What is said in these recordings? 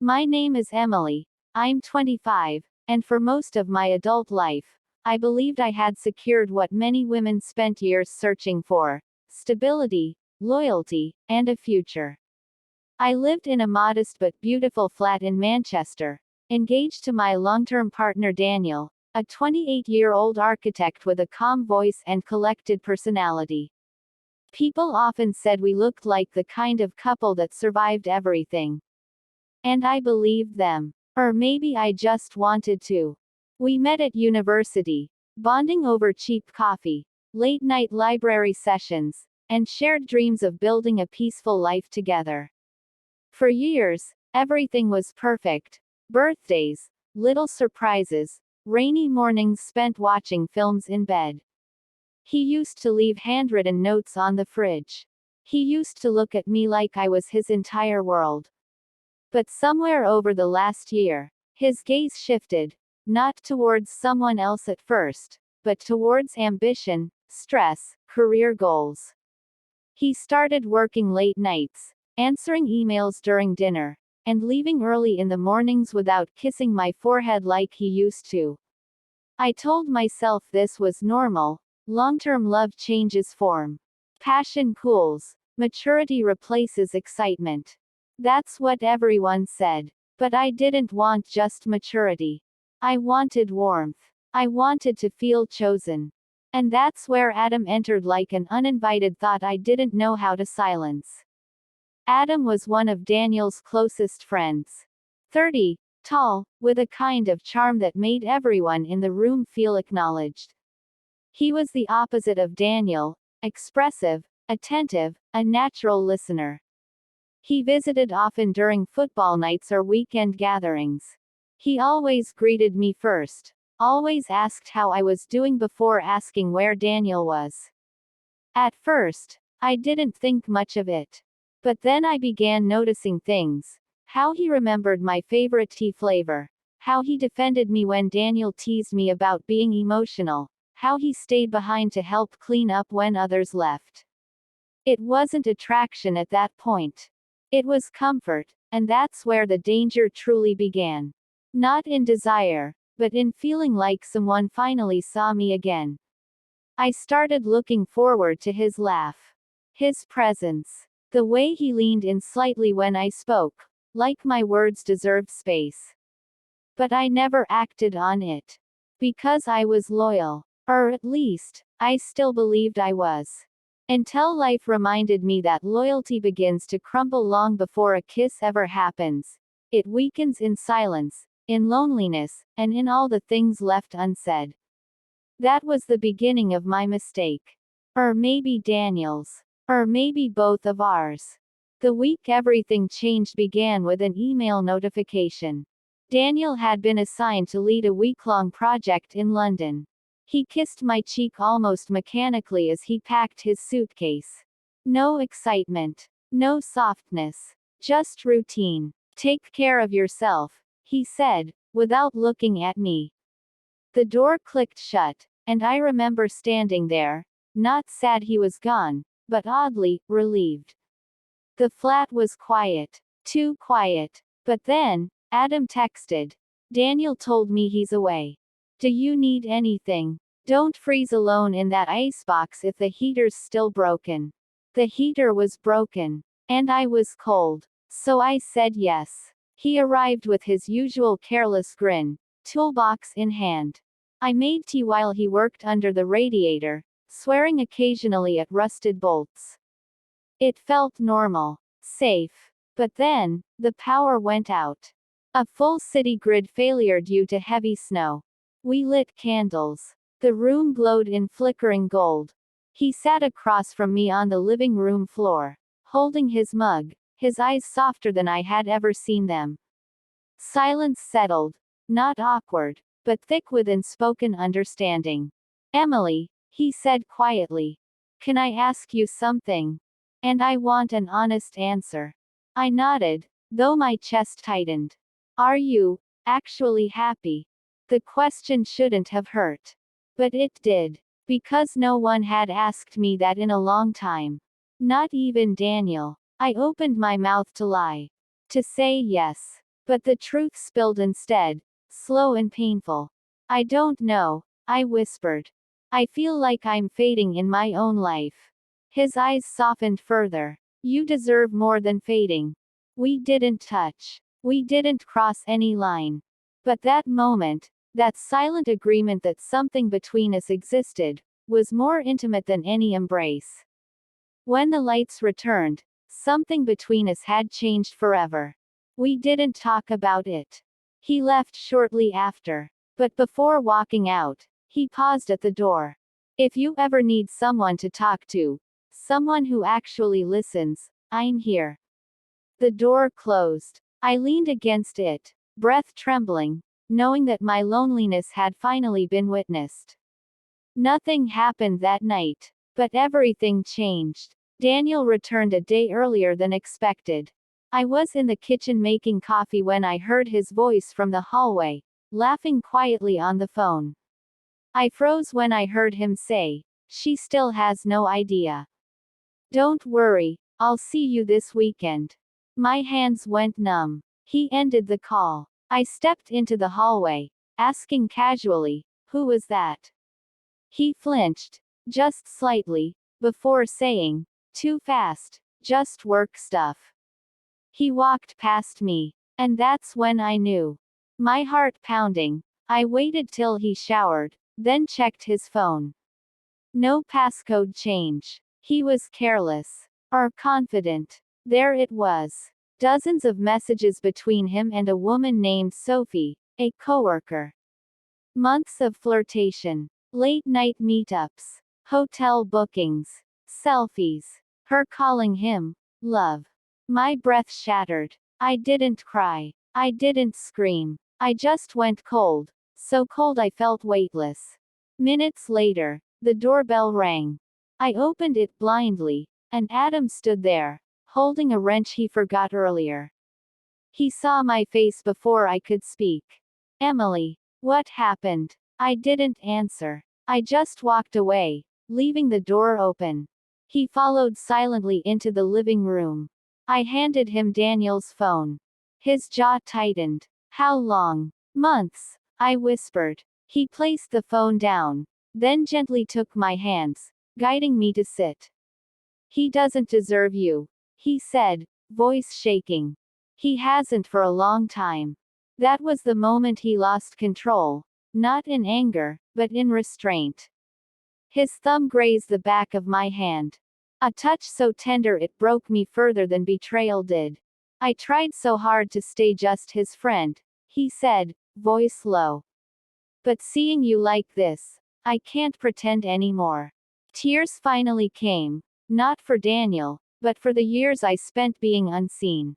My name is Emily. I'm 25, and for most of my adult life, I believed I had secured what many women spent years searching for: stability, loyalty, and a future. I lived in a modest but beautiful flat in Manchester, engaged to my long-term partner Daniel, a 28-year-old architect with a calm voice and collected personality. People often said we looked like the kind of couple that survived everything. And I believed them. Or maybe I just wanted to. We met at university, bonding over cheap coffee, late-night library sessions, and shared dreams of building a peaceful life together. For years, everything was perfect. Birthdays, little surprises, rainy mornings spent watching films in bed. He used to leave handwritten notes on the fridge. He used to look at me like I was his entire world. But somewhere over the last year, his gaze shifted, not towards someone else at first, but towards ambition, stress, career goals. He started working late nights, answering emails during dinner, and leaving early in the mornings without kissing my forehead like he used to. I told myself this was normal. Long-term love changes form. Passion cools. Maturity replaces excitement. That's what everyone said. But I didn't want just maturity. I wanted warmth. I wanted to feel chosen. And that's where Adam entered like an uninvited thought I didn't know how to silence. Adam was one of Daniel's closest friends. 30, tall, with a kind of charm that made everyone in the room feel acknowledged. He was the opposite of Daniel: expressive, attentive, a natural listener. He visited often during football nights or weekend gatherings. He always greeted me first, always asked how I was doing before asking where Daniel was. At first, I didn't think much of it. But then I began noticing things. How he remembered my favorite tea flavor. How he defended me when Daniel teased me about being emotional. How he stayed behind to help clean up when others left. It wasn't attraction at that point. It was comfort, and that's where the danger truly began. Not in desire, but in feeling like someone finally saw me again. I started looking forward to his laugh. His presence. The way he leaned in slightly when I spoke, like my words deserved space. But I never acted on it. Because I was loyal. Or at least, I still believed I was. Until life reminded me that loyalty begins to crumble long before a kiss ever happens. It weakens in silence, in loneliness, and in all the things left unsaid. That was the beginning of my mistake. Or maybe Daniel's. Or maybe both of ours. The week everything changed began with an email notification. Daniel had been assigned to lead a week-long project in London. He kissed my cheek almost mechanically as he packed his suitcase. No excitement. No softness. Just routine. "Take care of yourself," he said, without looking at me. The door clicked shut, and I remember standing there, not sad he was gone, but oddly relieved. The flat was quiet. Too quiet. But then, Adam texted. "Daniel told me he's away. Do you need anything? Don't freeze alone in that icebox if the heater's still broken." The heater was broken. And I was cold. So I said yes. He arrived with his usual careless grin, toolbox in hand. I made tea while he worked under the radiator, swearing occasionally at rusted bolts. It felt normal. Safe. But then, the power went out. A full city grid failure due to heavy snow. We lit candles. The room glowed in flickering gold. He sat across from me on the living room floor, holding his mug, his eyes softer than I had ever seen them. Silence settled. Not awkward, but thick with unspoken understanding. "Emily," he said quietly. "Can I ask you something? And I want an honest answer." I nodded, though my chest tightened. "Are you actually happy?" The question shouldn't have hurt. But it did. Because no one had asked me that in a long time. Not even Daniel. I opened my mouth to lie. To say yes. But the truth spilled instead, slow and painful. I don't know, I whispered. I feel like I'm fading in my own life. His eyes softened further. You deserve more than fading. We didn't touch. We didn't cross any line. But that moment, that silent agreement that something between us existed, was more intimate than any embrace. When the lights returned, something between us had changed forever. We didn't talk about it. He left shortly after. But before walking out, he paused at the door. If you ever need someone to talk to, someone who actually listens, I'm here. The door closed. I leaned against it, breath trembling, knowing that my loneliness had finally been witnessed. Nothing happened that night, but everything changed. Daniel returned a day earlier than expected. I was in the kitchen making coffee when I heard his voice from the hallway, laughing quietly on the phone. I froze when I heard him say, "She still has no idea." "Don't worry, I'll see you this weekend." My hands went numb. He ended the call. I stepped into the hallway, asking casually, "Who was that?" He flinched, just slightly, before saying, "Too fast, just work stuff." He walked past me, and that's when I knew. My heart pounding, I waited till he showered, then checked his phone. No passcode change. He was careless. Or confident. There it was. Dozens of messages between him and a woman named Sophie, a coworker. Months of flirtation. Late-night meetups. Hotel bookings. Selfies. Her calling him love. My breath shattered. I didn't cry. I didn't scream. I just went cold. So cold I felt weightless. Minutes later, the doorbell rang. I opened it blindly, and Adam stood there, holding a wrench he forgot earlier. He saw my face before I could speak. "Emily, what happened?" I didn't answer. I just walked away, leaving the door open. He followed silently into the living room. I handed him Daniel's phone. His jaw tightened. "How long?" "Months," I whispered. He placed the phone down, then gently took my hands, guiding me to sit. "He doesn't deserve you," he said, voice shaking. "He hasn't for a long time." That was the moment he lost control, not in anger, but in restraint. His thumb grazed the back of my hand. A touch so tender it broke me further than betrayal did. "I tried so hard to stay just his friend," he said, voice low. "But seeing you like this, I can't pretend anymore." Tears finally came. Not for Daniel, but for the years I spent being unseen.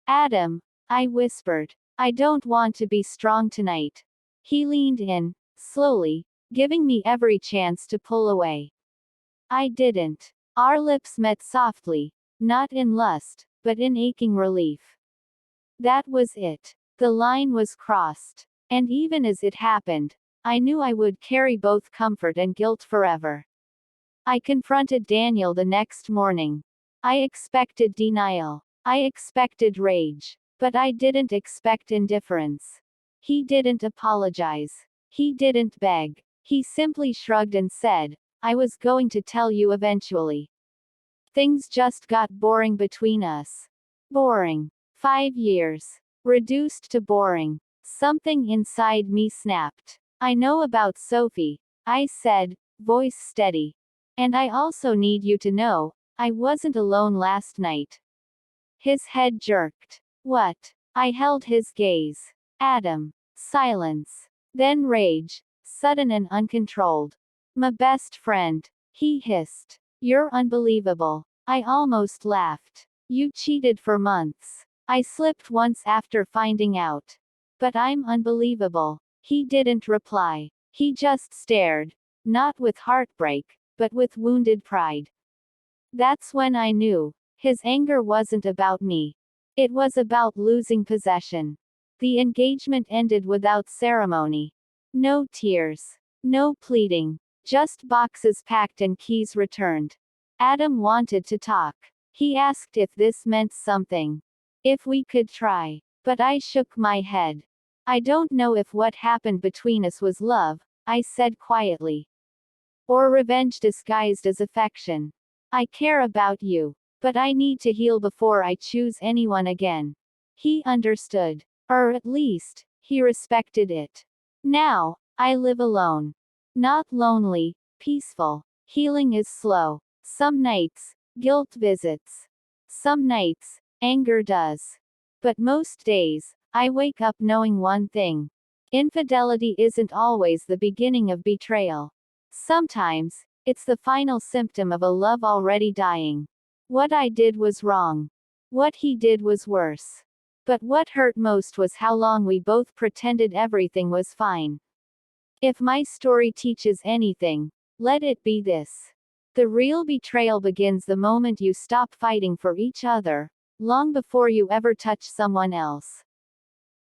"Adam," I whispered, "I don't want to be strong tonight." He leaned in, slowly, giving me every chance to pull away. I didn't. Our lips met softly, not in lust, but in aching relief. That was it. The line was crossed. And even as it happened, I knew I would carry both comfort and guilt forever. I confronted Daniel the next morning. I expected denial. I expected rage. But I didn't expect indifference. He didn't apologize. He didn't beg. He simply shrugged and said, "I was going to tell you eventually." Things just got boring between us. Boring. 5 years. Reduced to boring. Something inside me snapped. "I know about Sophie," I said, voice steady. "And I also need you to know, I wasn't alone last night." His head jerked. "What?" I held his gaze. "Adam." Silence. Then rage. Sudden and uncontrolled. "My best friend," he hissed. "You're unbelievable." I almost laughed. "You cheated for months. I slipped once after finding out. But I'm unbelievable." He didn't reply. He just stared. Not with heartbreak, but with wounded pride. That's when I knew. His anger wasn't about me. It was about losing possession. The engagement ended without ceremony. No tears. No pleading. Just boxes packed and keys returned. Adam wanted to talk. He asked if this meant something. If we could try. But I shook my head. I don't know if what happened between us was love, I said quietly. Or revenge disguised as affection. I care about you. But I need to heal before I choose anyone again. He understood. Or at least, he respected it. Now, I live alone. Not lonely, peaceful. Healing is slow. Some nights, guilt visits. Some nights, anger does. But most days, I wake up knowing one thing. Infidelity isn't always the beginning of betrayal. Sometimes, it's the final symptom of a love already dying. What I did was wrong. What he did was worse. But what hurt most was how long we both pretended everything was fine. If my story teaches anything, let it be this. The real betrayal begins the moment you stop fighting for each other, long before you ever touch someone else.